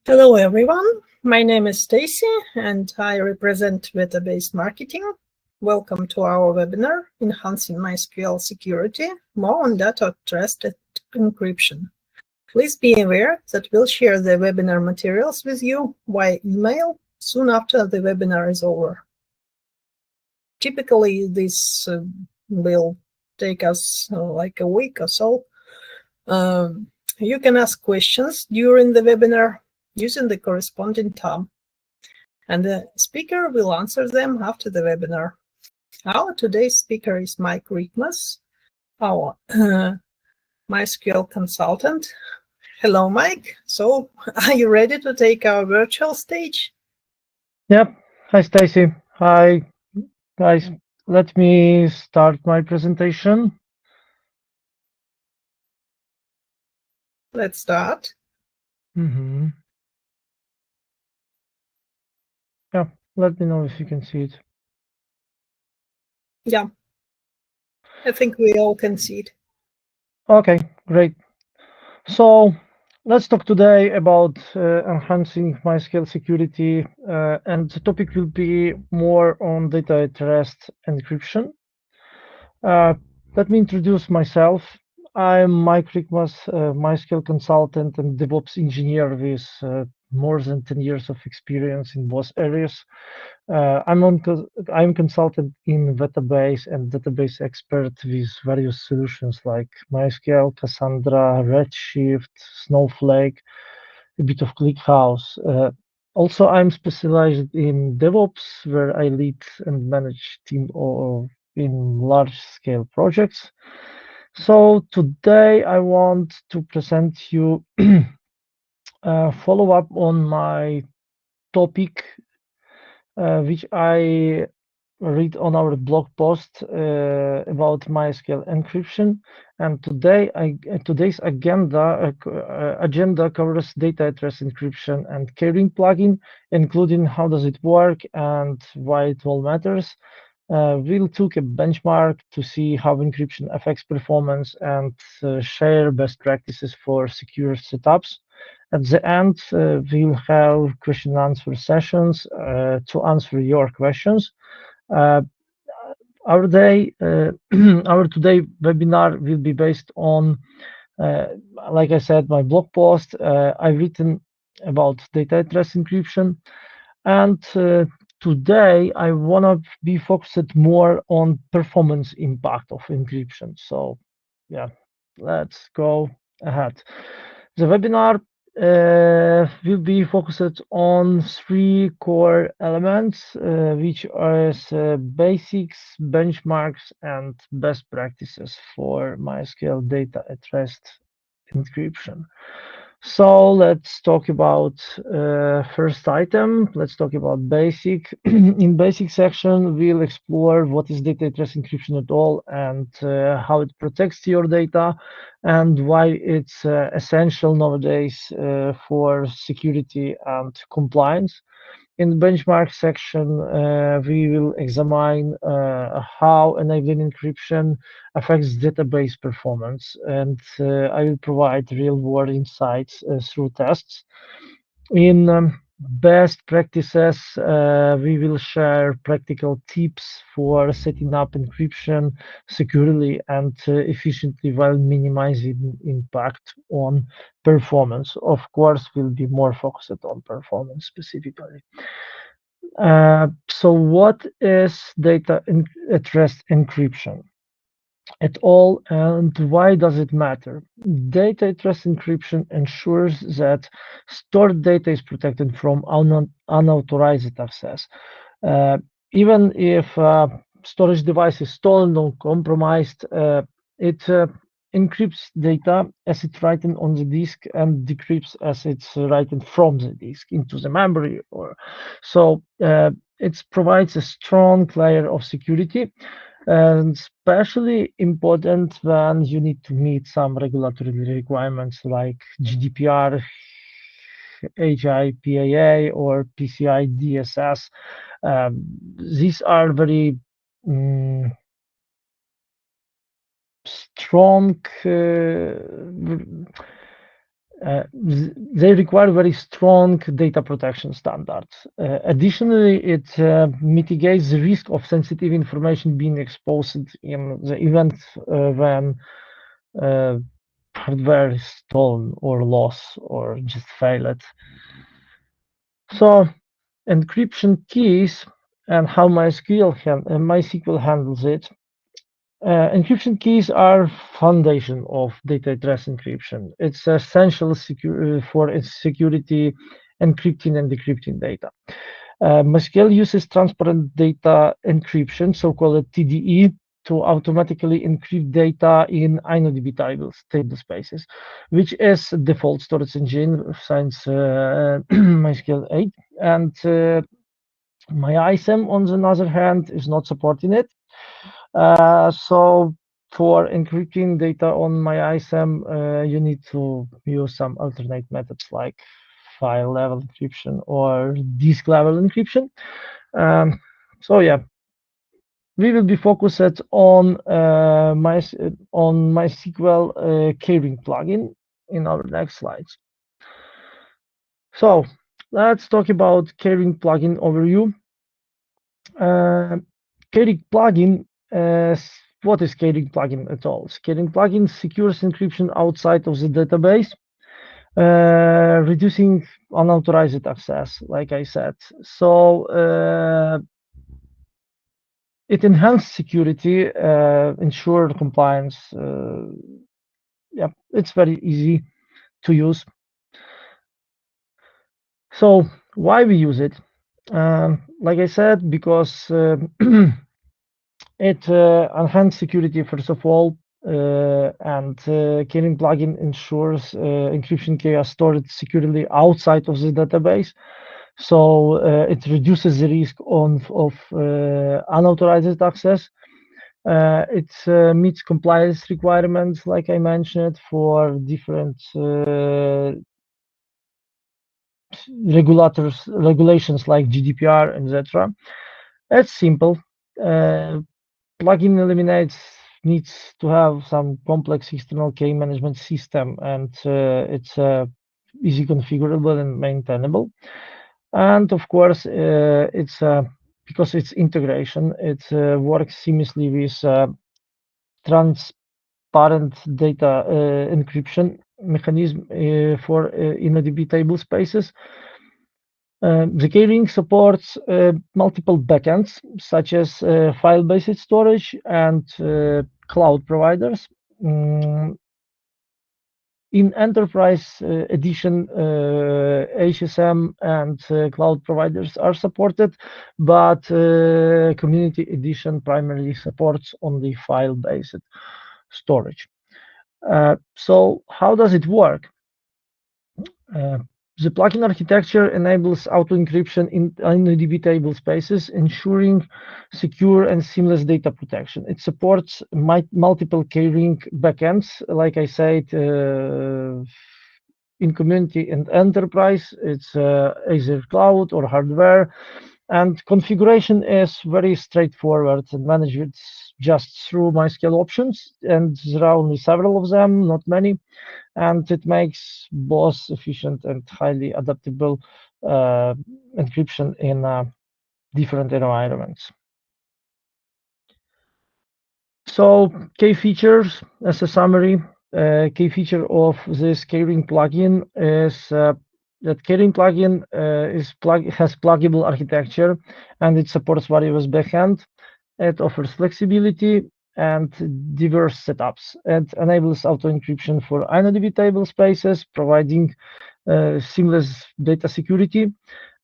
Hello everyone, my name is Stacy and I represent database marketing. Welcome to our webinar, Enhancing MySQL Security, more on data trust and encryption. Please be aware that we'll share the webinar materials with you via email soon after the webinar is over. Typically, this will take us like a week or so. You can ask questions during the webinar using the corresponding tab, and the speaker will answer them after the webinar. Our today's speaker is Mike Rykmas, our MySQL consultant. Hello, Mike. So, are you ready to take our virtual stage? Yep. Hi, Stacy. Hi, guys. Let me start my presentation. Let's start. Yeah, let me know if you can see it. Yeah, I think we all can see it. Okay, great. So let's talk today about enhancing MySQL security, and the topic will be more on data at rest encryption. Let me introduce myself. I'm Mike Rykmas, MySQL consultant and DevOps engineer with more than 10 years of experience in both areas. I'm consultant in database and database expert with various solutions like MySQL, Cassandra, Redshift, Snowflake, a bit of ClickHouse. Also, I'm specialized in DevOps, where I lead and manage team in large-scale projects. So today I want to present you follow up on my topic, which I read on our blog post about MySQL encryption. And today's agenda covers data at rest encryption and Keyring plugin, including how does it work and why it all matters. We'll take a benchmark to see how encryption affects performance and share best practices for secure setups. At the end, we'll have question and answer sessions to answer your questions. Uh, our day, our today webinar will be based on, uh, like I said, my blog post. I've written about data at rest encryption, and today I want to be focused more on performance impact of encryption. So, yeah, let's go ahead. The webinar will be focused on three core elements, which are basics, benchmarks, and best practices for MySQL data at rest encryption. So let's talk about first item. Let's talk about basic. In basic section, we'll explore what is data at rest encryption at all and how it protects your data and why it's essential nowadays for security and compliance. In the benchmark section, we will examine how enabling encryption affects database performance, and I will provide real-world insights through tests. In best practices, we will share practical tips for setting up encryption securely and efficiently while minimizing impact on performance. Of course, we'll be more focused on performance specifically. So what is data at rest encryption at all, and why does it matter? Data at rest encryption ensures that stored data is protected from unauthorized access. Uh, Even if storage device is stolen or compromised, it encrypts data as it's written on the disk and decrypts as it's written from the disk into the memory. Or so it provides a strong layer of security, and especially important when you need to meet some regulatory requirements like GDPR, HIPAA, or PCI DSS. These are very strong They require very strong data protection standards. Additionally, it mitigates the risk of sensitive information being exposed in the event when uh, hardware is stolen or lost or just failed. So encryption keys and how MySQL handles it. Encryption keys are foundation of data at rest encryption. It's essential for its security, encrypting and decrypting data. MySQL uses transparent data encryption, so-called TDE, to automatically encrypt data in InnoDB table spaces, which is default storage engine since MySQL 8. And MyISAM, on the other hand, is not supporting it. So for encrypting data on MyISAM, you need to use some alternate methods like file level encryption or disk level encryption. So yeah, we will be focused on MySQL keyring plugin in our next slides. So let's talk about keyring plugin overview. Keyring plugin, what is keyring plugin at all? Keyring plugin secures encryption outside of the database, reducing unauthorized access, like I said. So it enhances security, ensure compliance. Yeah, it's very easy to use. So why we use it? Like I said, because it enhances security first of all, and keyring plugin ensures encryption key are stored securely outside of the database. So it reduces the risk of unauthorized access. It meets compliance requirements, like I mentioned, for different regulations like GDPR, etc. It's simple. Plugin eliminates needs to have some complex external key management system, and it's easy configurable and maintainable. And of course, it's because it's integration, it works seamlessly with transparent data encryption mechanism for InnoDB table spaces. The keyring supports multiple backends, such as file-based storage and cloud providers. In Enterprise Edition, HSM and cloud providers are supported, but Community Edition primarily supports only file-based storage. So how does it work? The plugin architecture enables auto-encryption in InnoDB table spaces, ensuring secure and seamless data protection. It supports multiple keyring backends, like I said, in Community and Enterprise. It's either cloud or hardware, and configuration is very straightforward and managed just through MySQL options, and there are only several of them, not many, and it makes both efficient and highly adaptable encryption in different environments. So key features, as a summary, key feature of this keyring plugin is that keyring plugin has pluggable architecture, and it supports various backend. It offers flexibility and diverse setups. It enables auto encryption for InnoDB table spaces, providing seamless data security,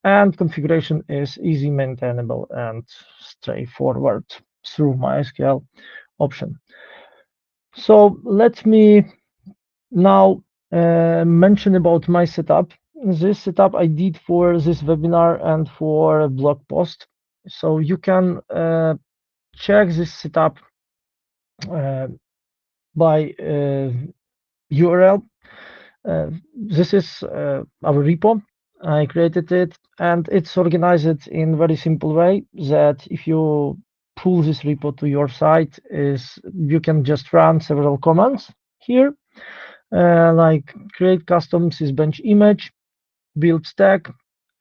and configuration is easy maintainable and straightforward through MySQL option. So let me now mention about my setup. This setup I did for this webinar and for a blog post. So you can check this setup by URL. This is our repo. I created it, and it's organized in a very simple way that if you pull this repo to your site, you can just run several commands here, like create custom sysbench image, build stack,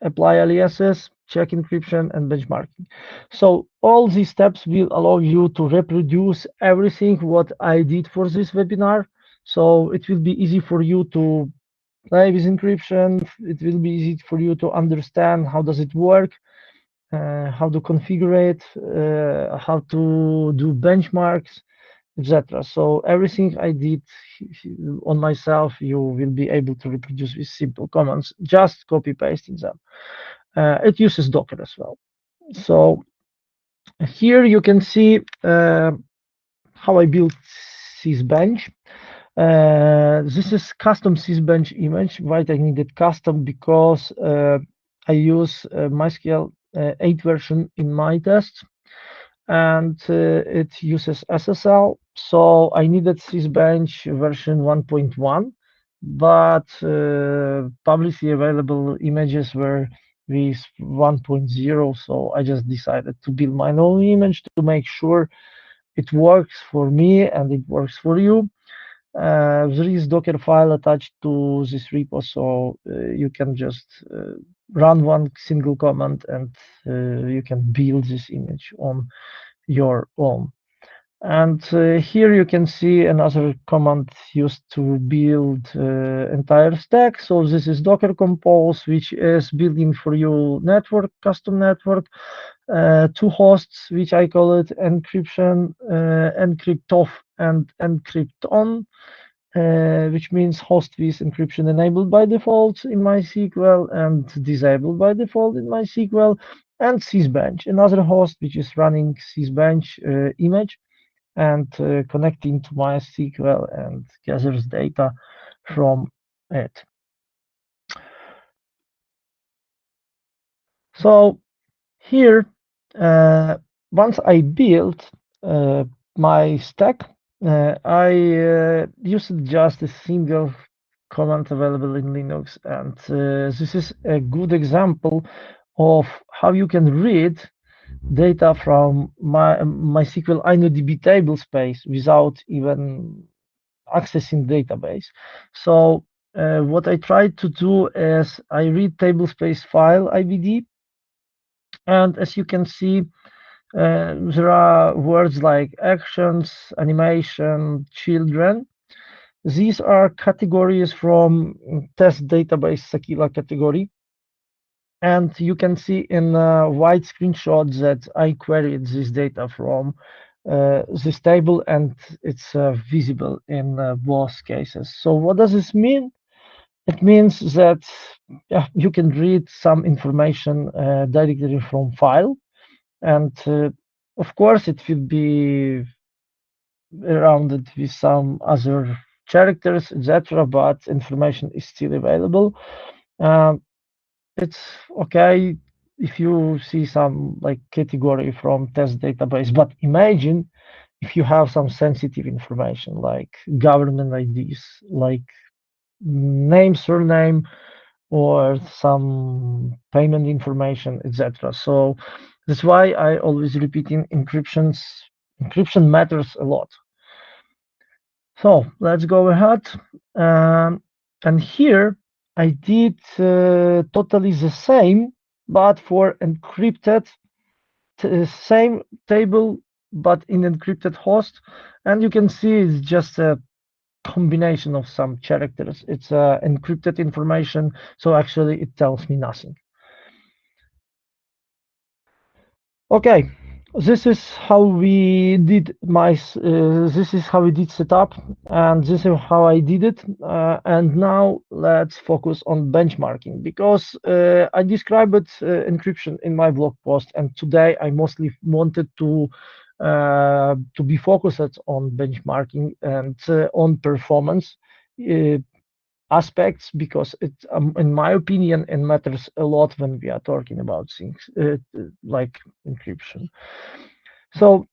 apply aliases, check encryption, and benchmarking. So all these steps will allow you to reproduce everything what I did for this webinar. So it will be easy for you to play with encryption. It will be easy for you to understand how does it work, how to configure it, how to do benchmarks, etc. So everything I did on myself, you will be able to reproduce with simple commands, just copy pasting them. It uses Docker as well. So here you can see how I built sysbench. This is custom sysbench image. Why I needed custom? Because I use MySQL 8 version in my tests, and it uses SSL. So I needed sysbench version 1.1, but publicly available images were with 1.0. So I just decided to build my own image to make sure it works for me and it works for you. There is Docker file attached to this repo, so you can just run one single command and you can build this image on your own. And here you can see another command used to build entire stack. So this is Docker Compose, which is building for you network, custom network, two hosts, which I call it encryption, encrypt off and encrypt on, which means host with encryption enabled by default in MySQL and disabled by default in MySQL, and sysbench, another host which is running sysbench image and connecting to MySQL and gathers data from it. So here, once I built my stack, I used just a single command available in Linux, and this is a good example of how you can read data from MySQL InnoDB table space without even accessing database. So what I tried to do is I read table space file IBD, and as you can see, there are words like actions, animation, children. These are categories from test database Sakila category. And you can see in a wide screenshot that I queried this data from this table, and it's visible in both cases. So what does this mean? It means that you can read some information directly from file, and of course it will be rounded with some other characters, etc., but information is still available. It's okay if you see some like category from test database, but imagine if you have some sensitive information like government IDs, like name, surname, or some payment information, etc. So that's why I always repeating encryption matters a lot. So let's go ahead. And here I did totally the same, but for encrypted, same table, but in encrypted host. And you can see it's just a combination of some characters. It's encrypted information, so actually it tells me nothing. Okay, this is how we did this is how we did setup, and this is how I did it. And now let's focus on benchmarking, because I described encryption in my blog post, and today I mostly wanted to be focused on benchmarking and on performance aspects, because it, in my opinion, it matters a lot when we are talking about things like encryption. So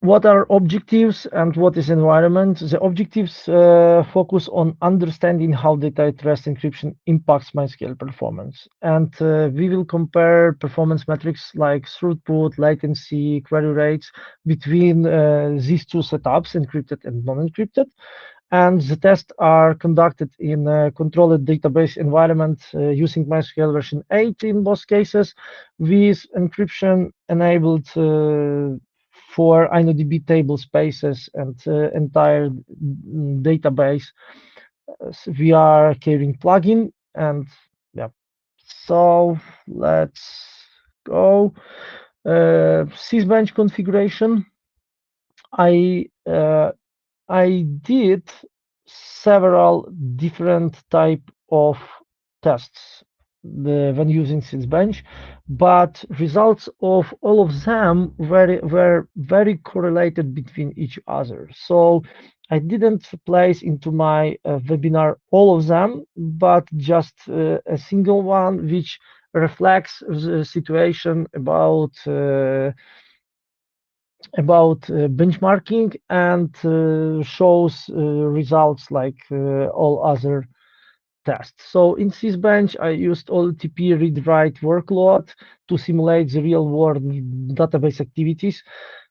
what are objectives and what is environment? The objectives focus on understanding how data at rest encryption impacts MySQL performance. And we will compare performance metrics like throughput, latency, query rates between these two setups, encrypted and non-encrypted. and the tests are conducted in a controlled database environment using MySQL version 8 in both cases, with encryption enabled for InnoDB table spaces and entire database via Keyring plugin. And yeah, so let's go. Sysbench configuration. I uh, I did several different type of tests when using Sysbench, but results of all of them were very correlated between each other. So I didn't place into my webinar all of them, but just a single one which reflects the situation about benchmarking and shows results like all other tests. So in Sysbench, I used OLTP read-write workload to simulate the real-world database activities.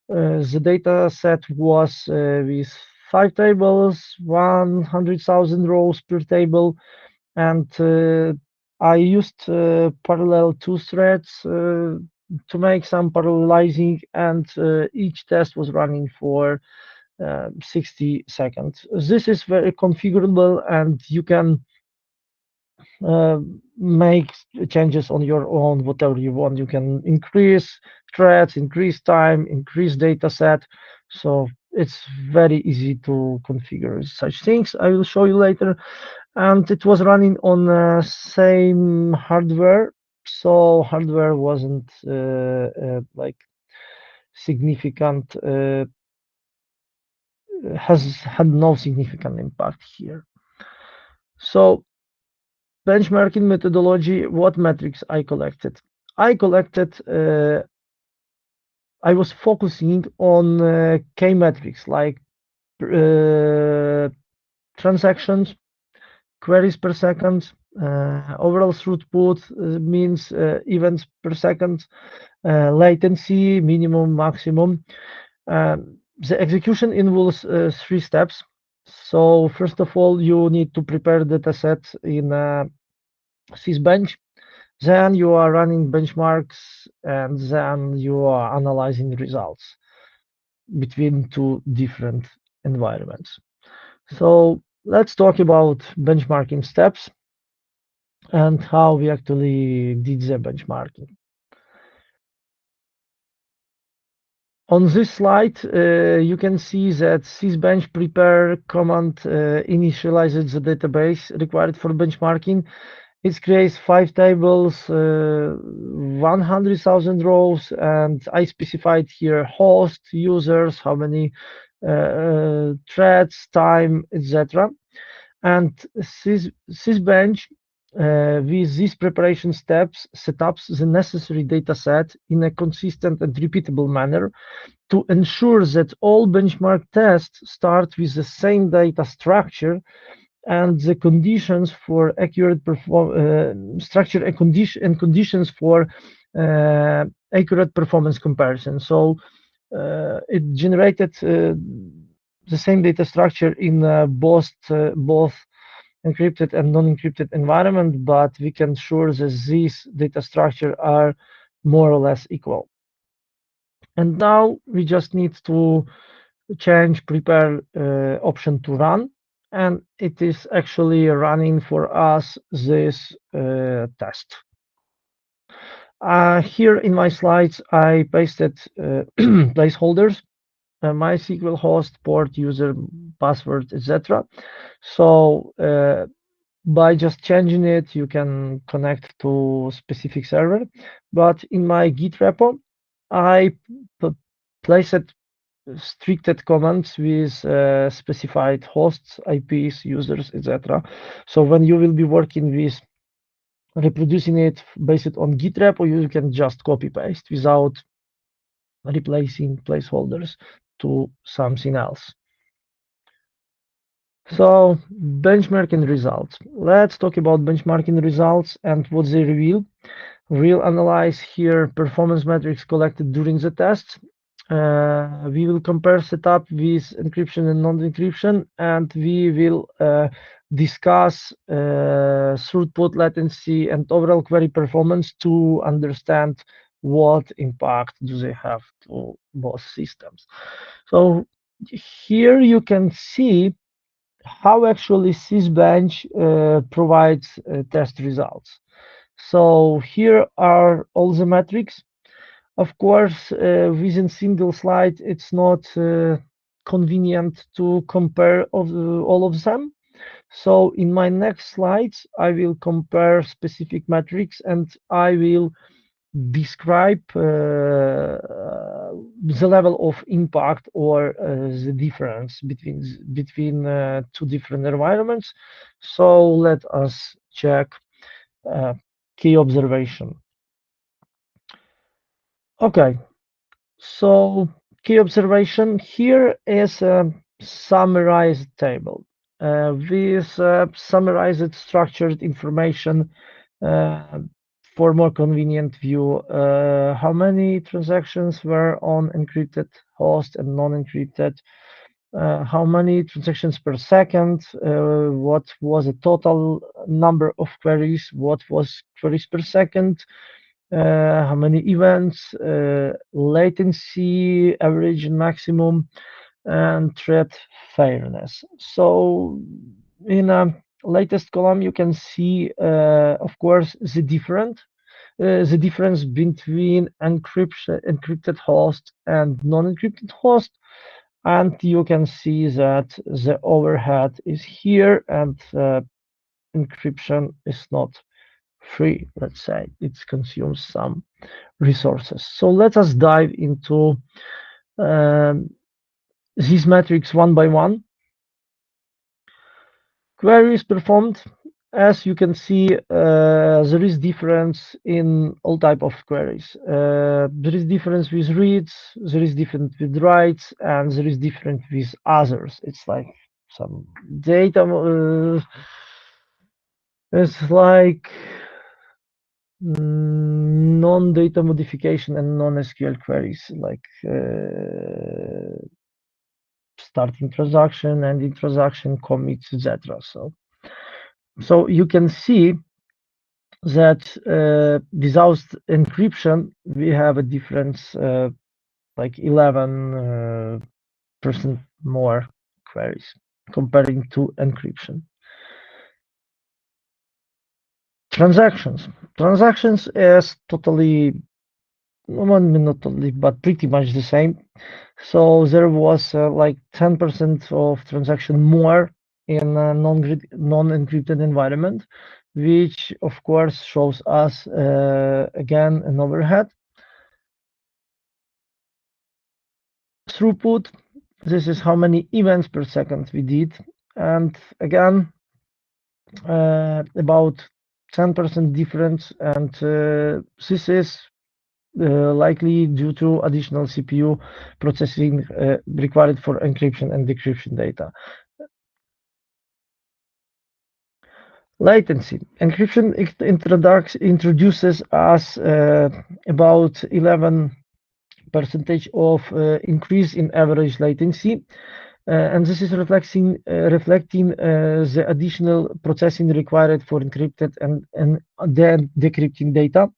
The data set was with 5 tables, 100,000 rows per table, and I used parallel two threads to make some parallelizing, and each test was running for 60 seconds. This is very configurable, and you can uh, make changes on your own, whatever you want. You can increase threads, increase time, increase data set. So it's very easy to configure such things. I will show you later. And it was running on same hardware, so hardware wasn't like significant, has had no significant impact here. So benchmarking methodology, what metrics I collected? I collected, I was focusing on K metrics like transactions, queries per second, overall throughput means events per second, latency, minimum, maximum. The execution involves 3 steps. So first of all, you need to prepare data set in Sysbench. Then you are running benchmarks, and then you are analyzing results between two different environments. So let's talk about benchmarking steps and how we actually did the benchmarking. On this slide, you can see that sysbench prepare command initializes the database required for benchmarking. It creates 5 tables, 100,000 rows, and I specified here host, users, how many threads, time, etc. And sysbench with these preparation steps set up the necessary data set in a consistent and repeatable manner to ensure that all benchmark tests start with the same data structure and the conditions for accurate structure and conditions for accurate performance comparison. So it generated the same data structure in both encrypted and non-encrypted environment, but we can ensure that these data structure are more or less equal. And now we just need to change prepare option to run, and it is actually running for us this test. Here in my slides, I pasted placeholders, MySQL host, port, user, password, etc. So by just changing it, you can connect to specific server. But in my Git repo, I placed stricted commands with specified hosts, IPs, users, etc. So when you will be working with reproducing it based on Git repo, you can just copy paste without replacing placeholders to something else. So benchmarking results. Let's talk about benchmarking results and what they reveal. We'll analyze here performance metrics collected during the tests. We will compare setup with encryption and non-encryption, and we will discuss throughput, latency, and overall query performance to understand what impact do they have to both systems. So here you can see how actually Sysbench provides test results. So here are all the metrics. Of course, within single slide, it's not convenient to compare all of them. So in my next slides, I will compare specific metrics and I will describe the level of impact or the difference between two different environments. So let us check key observation. Okay, so key observation here is a summarized table with summarized structured information uh, for more convenient view. How many transactions were on encrypted host and non-encrypted? How many transactions per second? What was the total number of queries? What was queries per second? How many events, latency, average and maximum, and threat fairness. So in a latest column, you can see, of course, the difference between encrypted host and non-encrypted host. And you can see that the overhead is here and encryption is not free, let's say. It consumes some resources. So let us dive into these metrics one by one. Queries performed. As you can see, there is difference in all type of queries. There is difference with reads, there is difference with writes, and there is difference with others. It's like some data. It's like non-data modification and non-SQL queries, like starting transaction, ending transaction, commits, etc. So you can see that without encryption, we have a difference like 11% more queries comparing to encryption. Transactions is totally, well, not totally, but pretty much the same. So there was like 10% of transaction more in a non-encrypted environment, which of course shows us again an overhead. Throughput, this is how many events per second we did, and again about 10% difference, and this is likely due to additional CPU processing required for encryption and decryption data. Latency. Encryption introduces us about 11% of increase in average latency. And this is reflecting the additional processing required for encrypted and then decrypting data.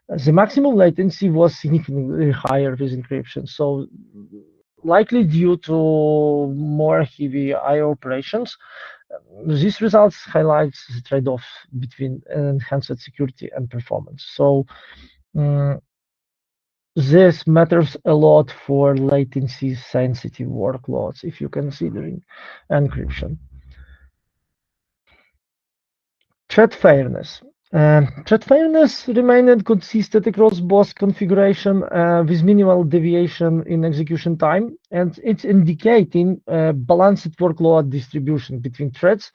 The maximum latency was significantly higher with encryption, so likely due to more heavy I/O operations. These results highlights the trade-off between enhanced security and performance. So this matters a lot for latency sensitive workloads if you're considering encryption. Threat fairness. Threat fairness remained consistent across both configuration with minimal deviation in execution time, and it's indicating balanced workload distribution between threads.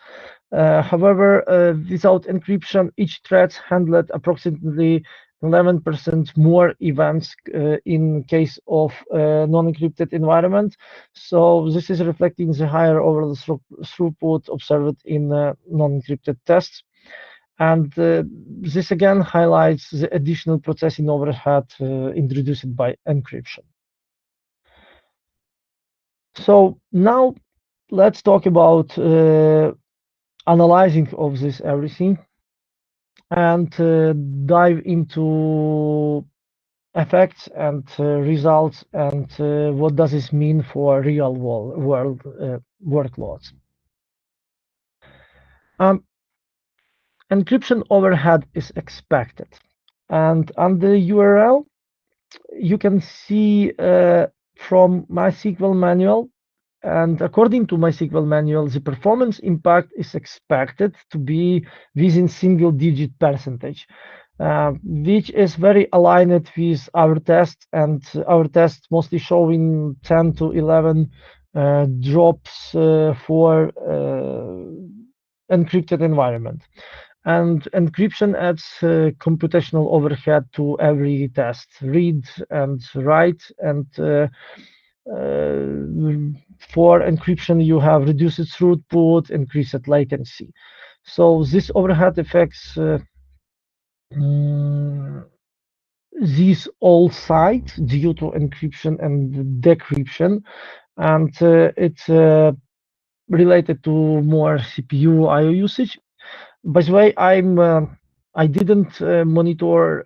However, without encryption, each thread handled approximately 11% more events in case of non-encrypted environment. So this is reflecting the higher overall throughput observed in non-encrypted tests. And this again highlights the additional processing overhead introduced by encryption. So now let's talk about analyzing of this everything and dive into effects and results and what does this mean for real world workloads. Um, Encryption overhead is expected, and on the URL you can see from MySQL manual. And according to MySQL manual, the performance impact is expected to be within single-digit percentage, which is very aligned with our tests, and our tests mostly showing 10 to 11 drops for encrypted environment. And encryption adds computational overhead to every test, read and write, and for encryption, you have reduced throughput, increased latency. So this overhead affects these all sides due to encryption and decryption, and it's related to more CPU I/O usage. By the way, I didn't monitor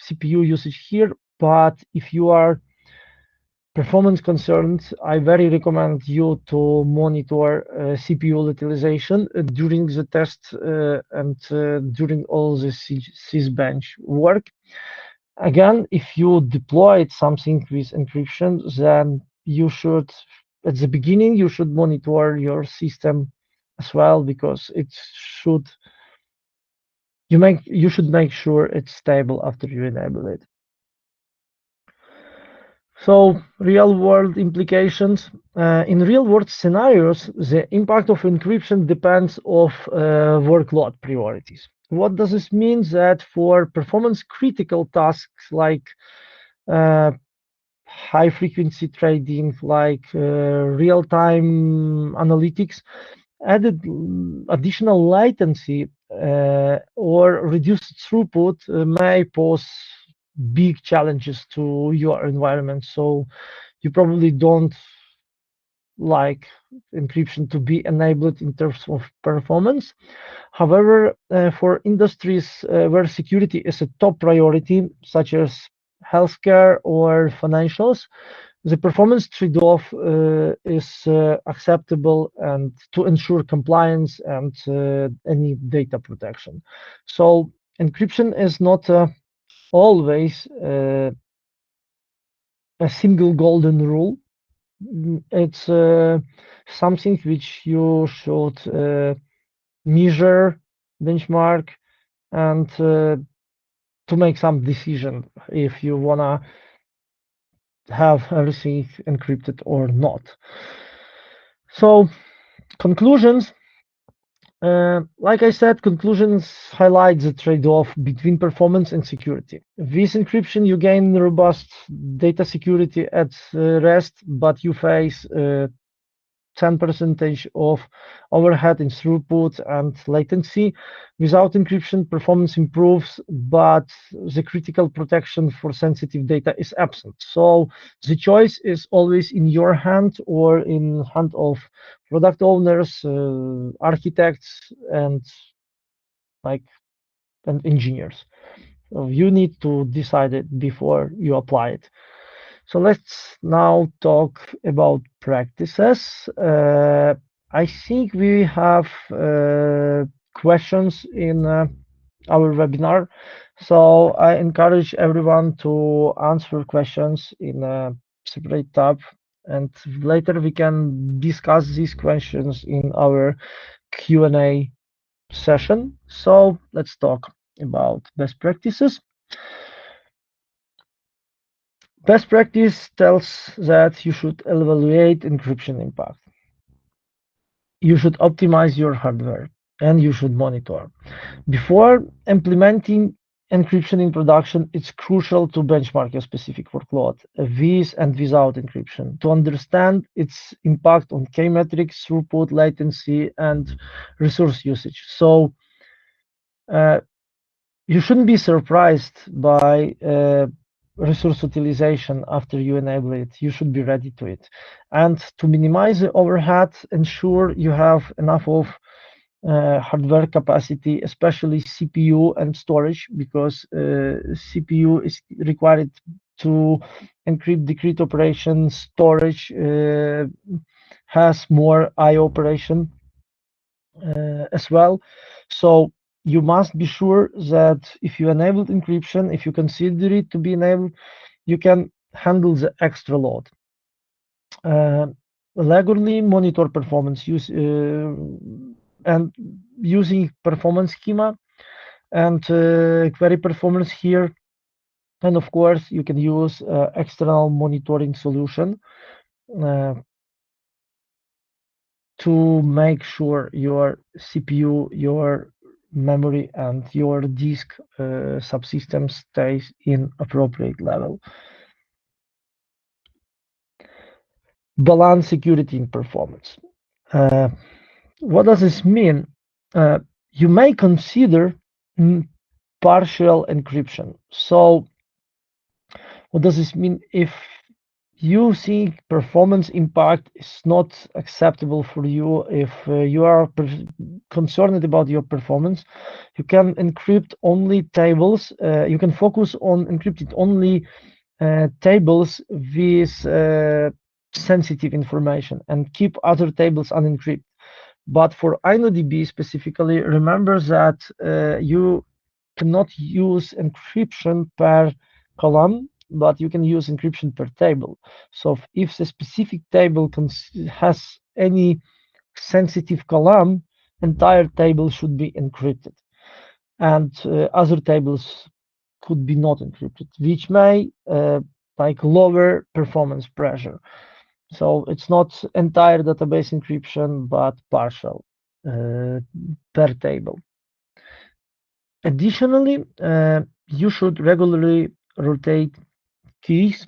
CPU usage here, but if you are performance concerns, I very recommend you to monitor CPU utilization during the test and during all the sysbench work. Again, if you deployed something with encryption, then you should, at the beginning, you should monitor your system as well, because it should, you should make sure it's stable after you enable it. So real world implications. In real world scenarios, the impact of encryption depends of workload priorities. What does this mean? That for performance critical tasks like high frequency trading, like real-time analytics, added additional latency or reduced throughput may pose big challenges to your environment. So you probably don't like encryption to be enabled in terms of performance. However, for industries where security is a top priority, such as healthcare or financials, the performance trade-off is acceptable and to ensure compliance and any data protection. So encryption is not always a single golden rule. It's something which you should measure, benchmark, and to make some decision if you wanna have everything encrypted or not. So conclusions. Like I said, conclusions highlight the trade-off between performance and security. With encryption, you gain robust data security at rest, but you face 10% of overhead in throughput and latency. Without encryption, performance improves, but the critical protection for sensitive data is absent. So the choice is always in your hand or in hand of product owners, architects, and engineers. So you need to decide it before you apply it. So let's now talk about practices. I think we have questions in our webinar. So I encourage everyone to answer questions in a separate tab, and later we can discuss these questions in our Q&A session. So let's talk about best practices. Best practice tells that you should evaluate encryption impact. You should optimize your hardware, and you should monitor. Before implementing encryption in production, it's crucial to benchmark your specific workload with and without encryption to understand its impact on key metrics, throughput, latency, and resource usage. So you shouldn't be surprised by resource utilization after you enable it. You should be ready to it. And to minimize the overhead, ensure you have enough of hardware capacity, especially CPU and storage, because CPU is required to encrypt, decrypt operations. Storage has more I/O operation as well. So you must be sure that if you enabled encryption, if you consider it to be enabled, you can handle the extra load. Regularly monitor performance use and using performance schema and query performance here. And of course, you can use external monitoring solution uh, to make sure your CPU, your memory, and your disk subsystem stays in appropriate level. Balance security and performance. What does this mean? You may consider partial encryption. So what does this mean? If you think performance impact is not acceptable for you, if you are concerned about your performance, you can encrypt only tables. You can focus on encrypted only tables with sensitive information and keep other tables unencrypted. But for InnoDB specifically, remember that you cannot use encryption per column, but you can use encryption per table. So if the specific table has any sensitive column, entire table should be encrypted, and other tables could be not encrypted, which may like lower performance pressure. So it's not entire database encryption, but partial per table. Additionally, you should regularly rotate keys,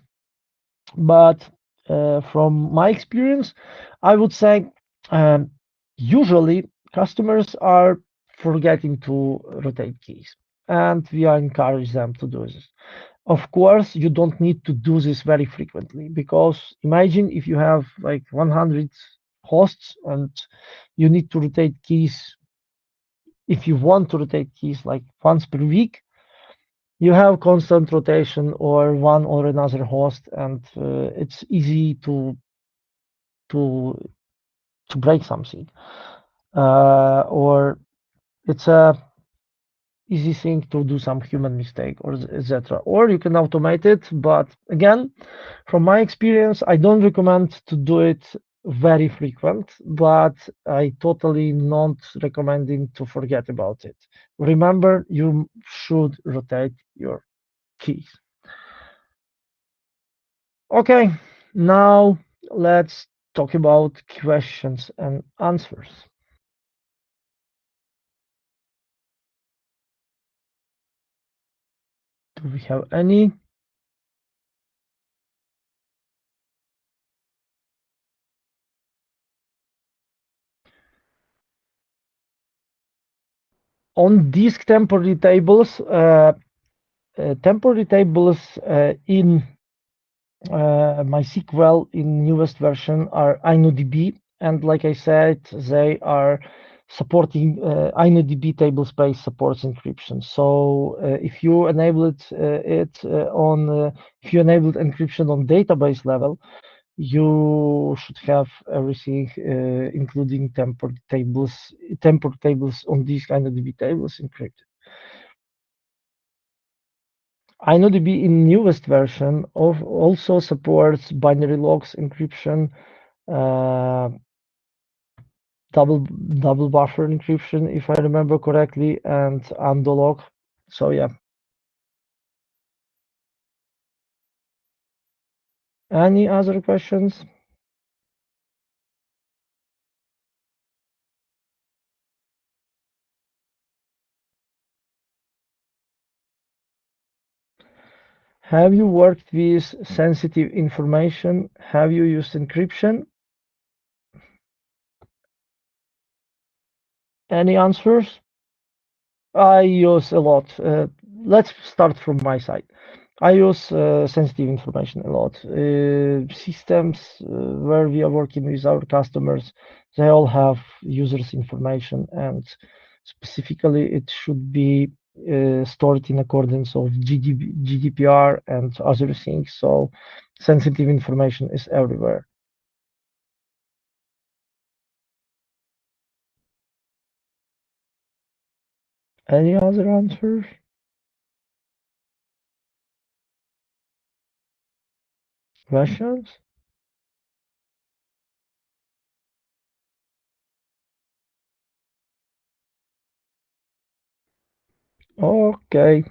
but from my experience, I would say usually customers are forgetting to rotate keys, and we encourage them to do this. Of course, you don't need to do this very frequently, because imagine if you have like 100 hosts and you need to rotate keys. If you want to rotate keys like once per week, you have constant rotation or one or another host, and it's easy to to break something, or it's a easy thing to do some human mistake, or etc. Or you can automate it, but again, from my experience, I don't recommend to do it very frequent, but I totally not recommending to forget about it. Remember, you should rotate your keys. Okay, now let's talk about questions and answers. Do we have any? On disk temporary tables in MySQL in newest version are InnoDB, and like I said, they are supporting InnoDB tablespace supports encryption. So if you enabled if you enabled encryption on database level, you should have everything, including temporary tables on these InnoDB tables encrypted. InnoDB in newest version also supports binary logs encryption, uh, double buffer encryption, if I remember correctly, and undolog. So yeah. Any other questions? Have you worked with sensitive information? Have you used encryption? Any answers? I use a lot. Let's start from my side. I use sensitive information a lot. Systems where we are working with our customers, they all have users' information, and specifically, it should be stored in accordance of GDPR and other things. So, sensitive information is everywhere. Any other answers? Questions? Okay.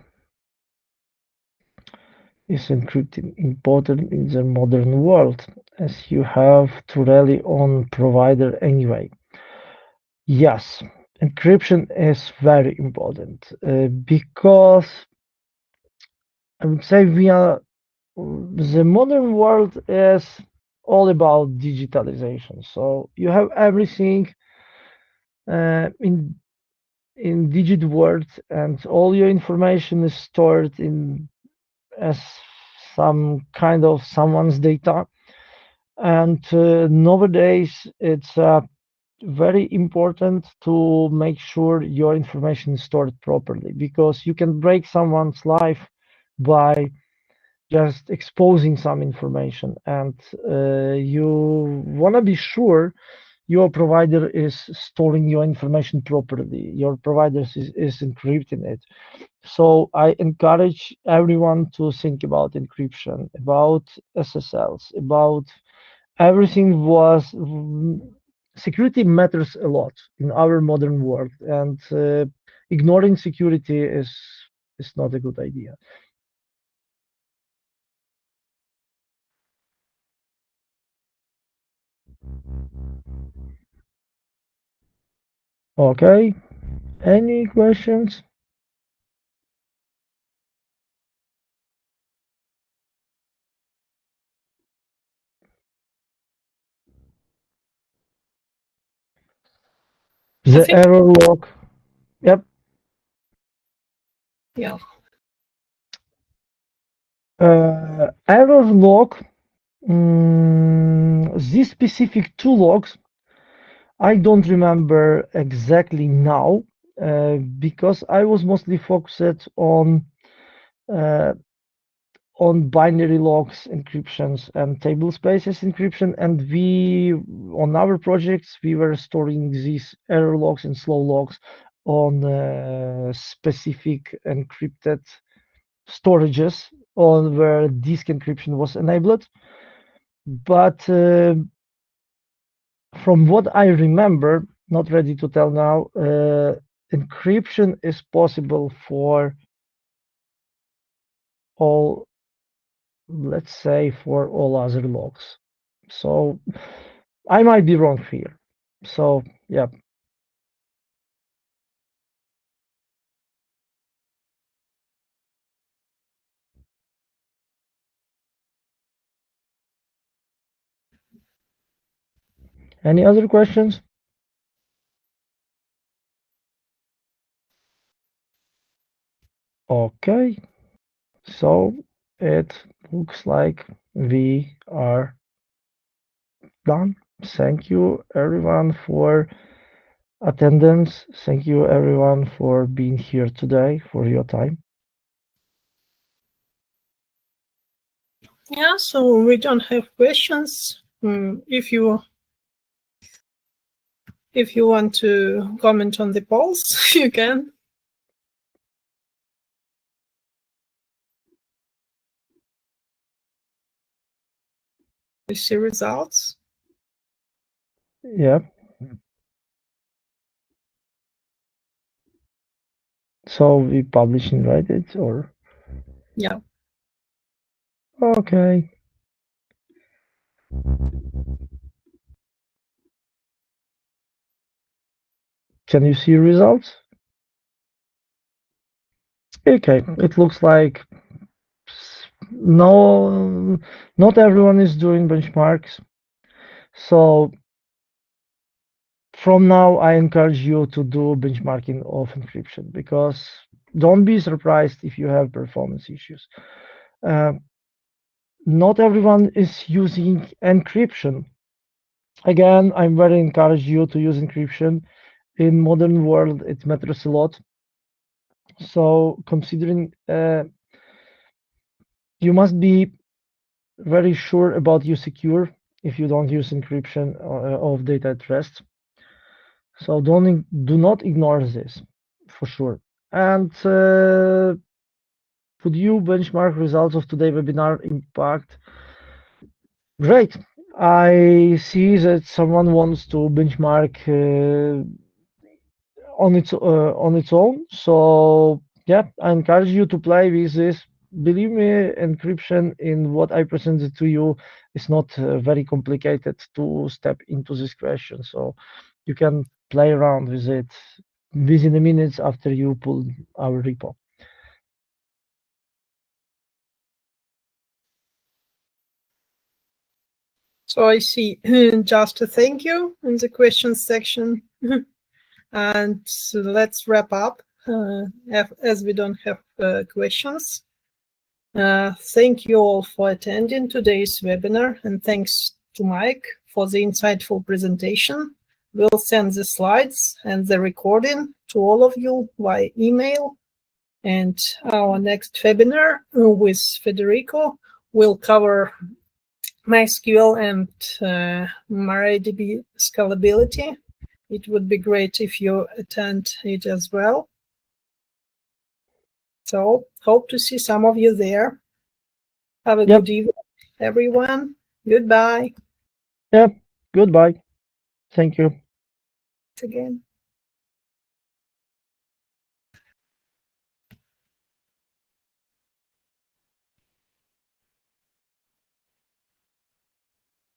Is encrypting important in the modern world, as you have to rely on provider anyway? Yes, encryption is very important because I would say the modern world is all about digitalization. So you have everything in digit world, and all your information is stored in as some kind of someone's data. And nowadays, it's very important to make sure your information is stored properly, because you can break someone's life by just exposing some information, and you want to be sure your provider is storing your information properly, your provider is encrypting it. So I encourage everyone to think about encryption, about SSLs, about everything. Security matters a lot in our modern world, and ignoring security is not a good idea. Okay, any questions? I The think, error log. Yep. yeah. Error log. These specific two logs, I don't remember exactly now, because I was mostly focused uh, on binary logs encryptions and table spaces encryption, and we on our projects we were storing these error logs and slow logs on specific encrypted storages on where disk encryption was enabled. But from what I remember, not ready to tell now, encryption is possible for all, let's say, for all other logs. So I might be wrong here. So yeah. Any other questions? Okay. So it looks like we are done. Thank you everyone for attendance. Thank you everyone for being here today, for your time. Yeah, so we don't have questions. If you want to comment on the polls, you can. We see results. Yeah. So we publish in Reddit or Yeah. okay. Can you see results? Okay, it looks like no, not everyone is doing benchmarks. So from now, I encourage you to do benchmarking of encryption, because don't be surprised if you have performance issues. Not everyone is using encryption. Again, I'm very encourage you to use encryption. In modern world, it matters a lot. So considering you must be very sure about you secure if you don't use encryption of data at rest. So do not ignore this for sure. And would you benchmark results of today's webinar impact? Great. I see that someone wants to benchmark on its own. So yeah, I encourage you to play with this. Believe me, encryption in what I presented to you is not very complicated to step into this question. So you can play around with it within a minute after you pull our repo. So I see just a thank you in the questions section. And so let's wrap up as we don't have questions. Thank you all for attending today's webinar, and thanks to Mike for the insightful presentation. We'll send the slides and the recording to all of you via email. And our next webinar with Federico will cover MySQL and MariaDB scalability. It would be great if you attend it as well. So hope to see some of you there. Have a good evening, everyone. Goodbye. Yeah, goodbye. Thank you. Again.